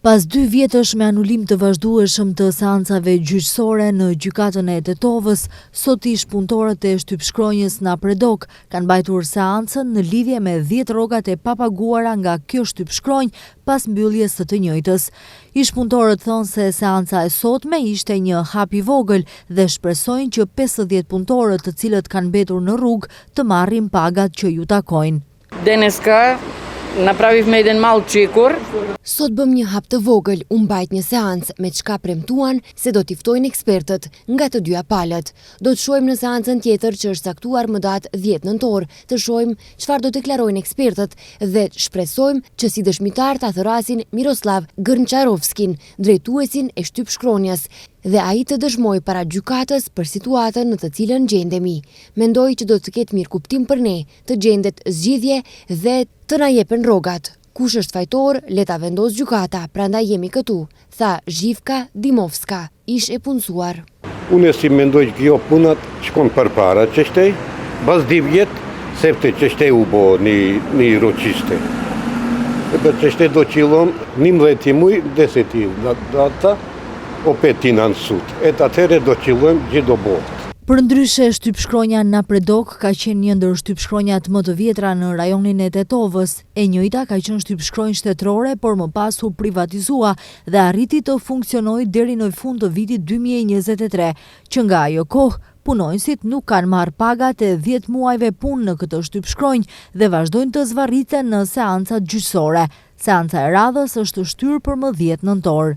Pas 2 vjetësh me anulim të vazhdueshëm të seancave gjyqësore në gjykatën e Tetovës, sot ish punëtorët e shtypshkronjës Napredok kanë mbajtur seancën në lidhje me 10 rrogat e papaguara nga kjo shtypshkronjë pas mbylljes së të njëjtës. Ish punëtorët thonë se seanca e sotme ishte një hap i vogël dhe shpresojnë që 50 punëtorët të cilët kanë mbetur në rrugë të marrin pagat që ju takojnë. Deneska napravivme jedan mal qikur. Sot bëm një hap të vogël, u mbajt një seancë me çka premtuan se do t'i ftojnë ekspertët nga të dyja palët. Do të shohim në seancën tjetër që është caktuar më datë 10 nëntor, të shohim çfarë do të deklarojnë ekspertët dhe shpresojmë që si dëshmitar ta thërasin Miroslav Grnçarovskin, drejtuesin e shtypshkronjës, dhe ai të dëshmoj para gjykatës për situatën në të cilën gjendemi. Mendoj që do të ketë mirë kuptim për ne, të gjendet zgjidhje dhe të na jepen rrogat. Kush është fajtor, le ta vendos gjykata, prandaj jemi këtu, tha Zhivka Dimovska, ish e punësuar. Unë si mendoj që kjo punat shkon përpara çështej, pas 2 vjet, sepse çështej u bë një roçiste. Për çështej do qillon 11 muaj deseti data o petina në sut. E të atëre do qillojmë gjithë do botë. Për ndryshe, shtypshkronja Napredok ka qenë një ndër shtypshkronjat më të vjetra në rajonin e Tetovës. E njëjta ka qenë shtypshkronjë shtetërore, por më pas u privatizua dhe arriti të funksionojë deri në fund të vitit 2023, që nga ajo kohë punonjësit nuk kanë marrë pagat e 10 muajve punë në këtë shtypshkronjë dhe vazhdojnë të zvarriten në seancat gjyqësore. Seanca e radhës është shtyrë për më 10 nëntor.